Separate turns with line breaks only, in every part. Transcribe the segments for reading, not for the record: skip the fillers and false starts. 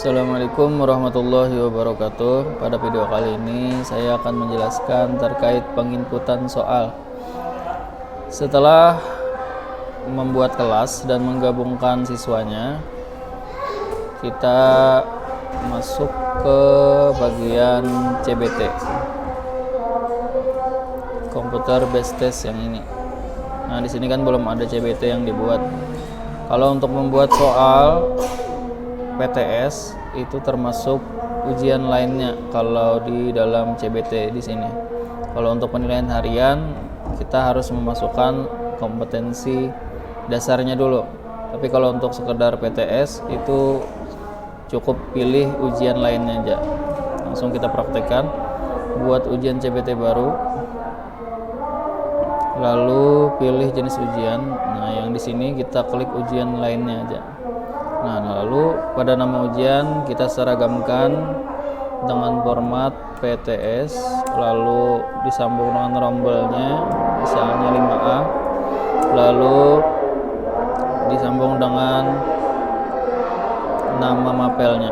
Assalamualaikum warahmatullahi wabarakatuh. Pada video kali ini saya akan menjelaskan terkait penginputan soal. Setelah membuat kelas dan menggabungkan siswanya, kita masuk ke bagian CBT, Computer Based Test yang ini. Nah, di sini kan belum ada CBT yang dibuat. Kalau untuk membuat soal PTS itu termasuk ujian lainnya kalau di dalam CBT di sini. Kalau untuk penilaian harian kita harus memasukkan kompetensi dasarnya dulu. Tapi kalau untuk sekedar PTS itu cukup pilih ujian lainnya aja. Langsung kita praktekkan buat ujian CBT baru. Lalu pilih jenis ujian. Nah, yang di sini kita klik ujian lainnya aja. Nah, lalu pada nama ujian kita seragamkan dengan format PTS, lalu disambung dengan rombelnya, misalnya 5A, lalu disambung dengan nama mapelnya.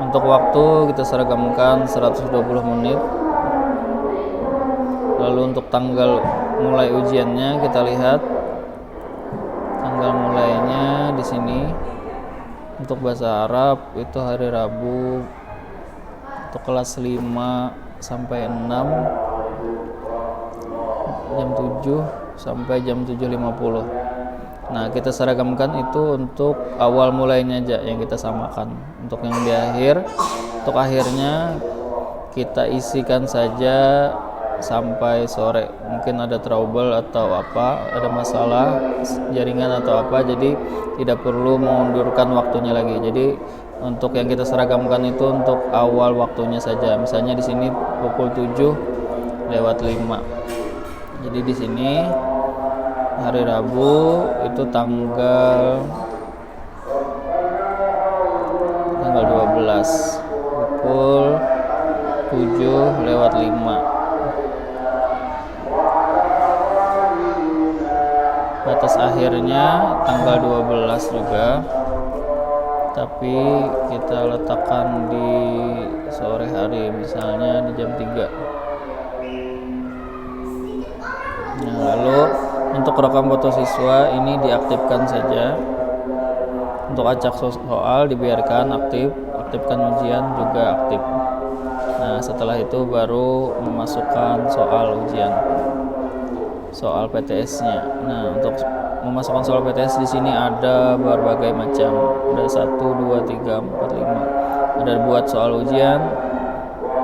Untuk waktu kita seragamkan 120 menit. Lalu untuk tanggal mulai ujiannya kita lihat tanggal mulainya di sini. Untuk bahasa Arab itu hari Rabu untuk kelas 5 sampai 6, jam 7 sampai jam 7.50. Nah, kita seragamkan itu untuk awal mulainya aja yang kita samakan. Untuk yang di akhir, untuk akhirnya kita isikan saja sampai sore. Mungkin ada trouble atau apa, ada masalah jaringan atau apa, jadi tidak perlu mengundurkan waktunya lagi. Jadi untuk yang kita seragamkan itu untuk awal waktunya saja. Misalnya di sini pukul 7:05. Jadi di sini hari Rabu itu tanggal 12 pukul 7:05. Batas akhirnya tanggal 12 juga, tapi kita letakkan di sore hari, misalnya di jam 3. Nah, lalu untuk rekam foto siswa ini diaktifkan saja. Untuk acak soal dibiarkan aktif, aktifkan ujian juga aktif. Nah, setelah itu baru memasukkan soal ujian, soal PTS-nya. Nah, untuk memasukkan soal PTS di sini ada berbagai macam. Ada 1, 2, 3, 4, 5. Ada buat soal ujian.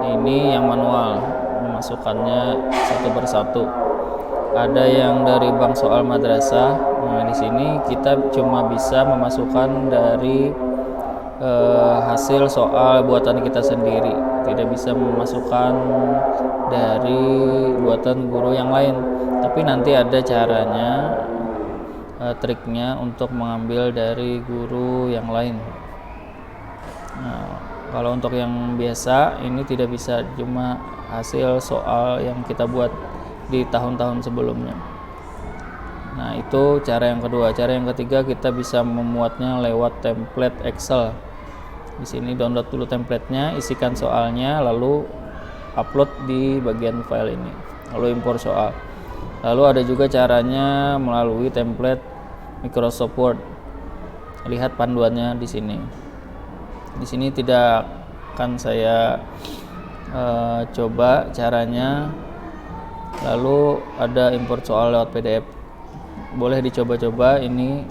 Ini yang manual, memasukkannya satu persatu. Ada yang dari bank soal madrasah. Nah, di sini kita cuma bisa memasukkan dari hasil soal buatan kita sendiri, tidak bisa memasukkan dari buatan guru yang lain. Tapi nanti ada caranya, triknya untuk mengambil dari guru yang lain. Nah, kalau untuk yang biasa ini tidak bisa, cuma hasil soal yang kita buat di tahun-tahun sebelumnya. Nah, itu cara yang kedua. Cara yang ketiga kita bisa memuatnya lewat template Excel. Di sini download dulu templatenya, isikan soalnya, lalu upload di bagian file ini, lalu impor soal. Lalu ada juga caranya melalui template Microsoft Word. Lihat panduannya di sini. Di sini tidak akan saya coba caranya. Lalu ada import soal lewat PDF. Boleh dicoba-coba. Ini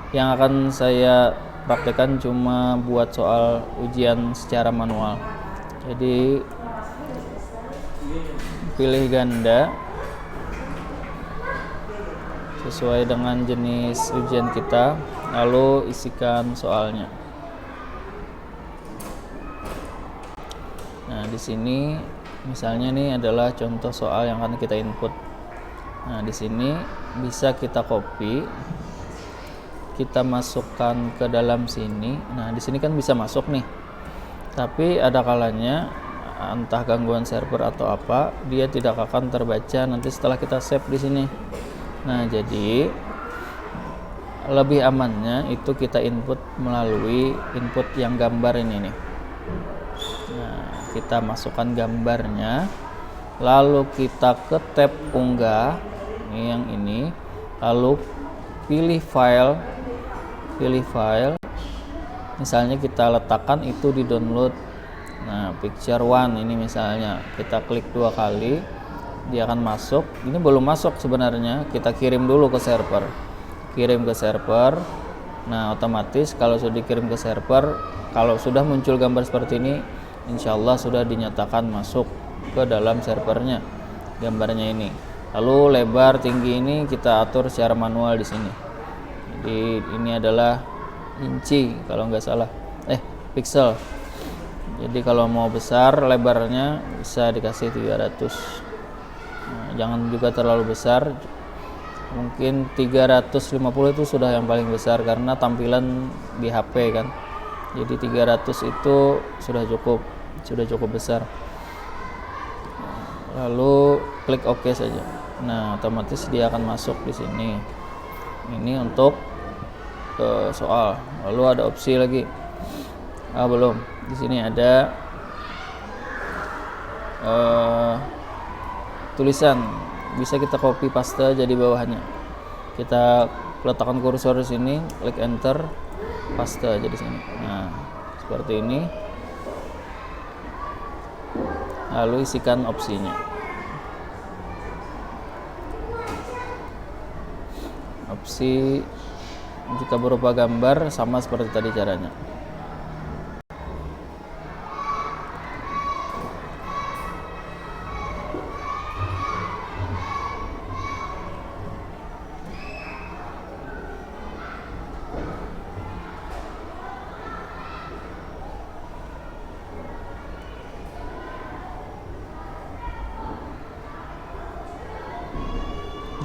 yang akan saya praktekkan cuma buat soal ujian secara manual. Jadi pilih ganda sesuai dengan jenis ujian kita, lalu isikan soalnya. Nah, di sini misalnya nih adalah contoh soal yang akan kita input. Nah, di sini bisa kita copy, kita masukkan ke dalam sini. Nah, di sini kan bisa masuk nih. Tapi ada kalanya entah gangguan server atau apa, dia tidak akan terbaca nanti setelah kita save di sini. Nah, jadi lebih amannya itu kita input melalui input yang gambar ini nih. Nah, kita masukkan gambarnya, lalu kita ke tab unggah, ini yang ini, lalu pilih file, misalnya kita letakkan itu di download. Nah, picture one ini misalnya kita klik 2 kali, dia akan masuk. Ini belum masuk sebenarnya, kita kirim dulu ke server. Nah, otomatis kalau sudah dikirim ke server, kalau sudah muncul gambar seperti ini, insya Allah sudah dinyatakan masuk ke dalam servernya gambarnya ini. Lalu lebar tinggi ini kita atur secara manual di sini. Jadi ini adalah inci kalau nggak salah, pixel. Jadi kalau mau besar lebarnya bisa dikasih 300. Nah, jangan juga terlalu besar. Mungkin 350 itu sudah yang paling besar karena tampilan di HP kan. Jadi 300 itu sudah cukup besar. Lalu klik OK saja. Nah, otomatis dia akan masuk di sini. Ini untuk soal. Lalu ada opsi lagi. Belum. Di sini ada tulisan, bisa kita copy paste jadi bawahannya. Kita letakkan kursor di sini, klik enter, paste jadi sini. Nah, seperti ini. Lalu isikan opsinya. Opsi jika berupa gambar sama seperti tadi caranya.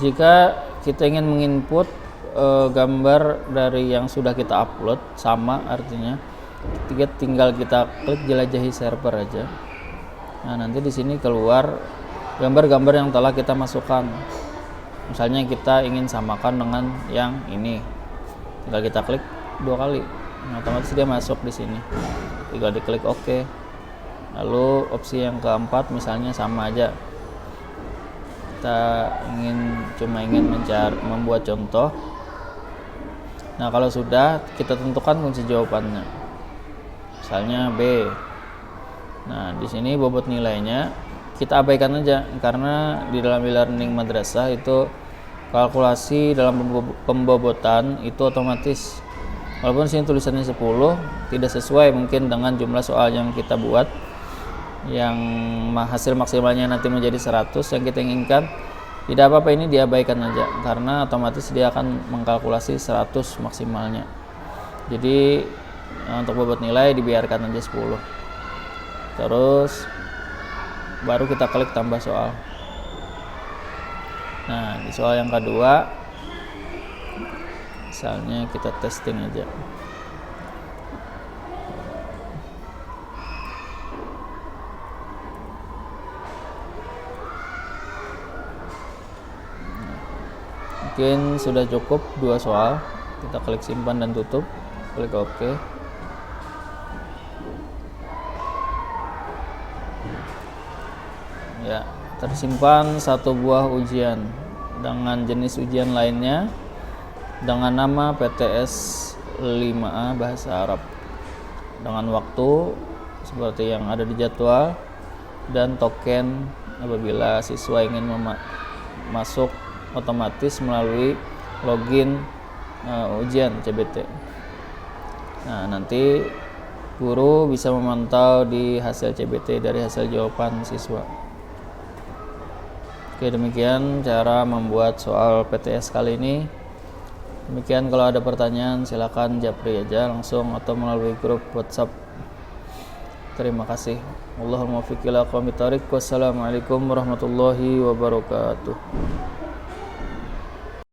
Jika kita ingin menginput gambar dari yang sudah kita upload sama, artinya tinggal kita klik jelajahi server aja. Nah, nanti di sini keluar gambar-gambar yang telah kita masukkan. Misalnya kita ingin samakan dengan yang ini, tinggal kita klik 2 kali. Nah, otomatis dia masuk di sini. Tinggal diklik OK. Lalu opsi yang keempat misalnya sama aja. Kita ingin membuat contoh. Nah, kalau sudah kita tentukan kunci jawabannya. Misalnya B. Nah, di sini bobot nilainya kita abaikan aja karena di dalam e-learning madrasah itu kalkulasi dalam pembobotan itu otomatis. Walaupun sini tulisannya 10, tidak sesuai mungkin dengan jumlah soal yang kita buat. Yang hasil maksimalnya nanti menjadi 100 yang kita inginkan, tidak apa-apa, ini diabaikan aja karena otomatis dia akan mengkalkulasi 100 maksimalnya. Jadi untuk bobot nilai dibiarkan aja 10. Terus baru kita klik tambah soal. Nah, di soal yang kedua misalnya kita testing aja. Mungkin sudah cukup 2 soal. Kita klik simpan dan tutup, klik OK. Ya, tersimpan 1 buah ujian dengan jenis ujian lainnya dengan nama PTS 5A Bahasa Arab, dengan waktu seperti yang ada di jadwal dan token apabila siswa ingin masuk otomatis melalui login ujian CBT. Nah, nanti guru bisa memantau di hasil CBT dari hasil jawaban siswa. Oke, demikian cara membuat soal PTS kali ini. Demikian, kalau ada pertanyaan silakan japri aja langsung atau melalui grup WhatsApp. Terima kasih. Wallahul muwaffiq ila aqwamit thoriq. Wassalamualaikum warahmatullahi wabarakatuh.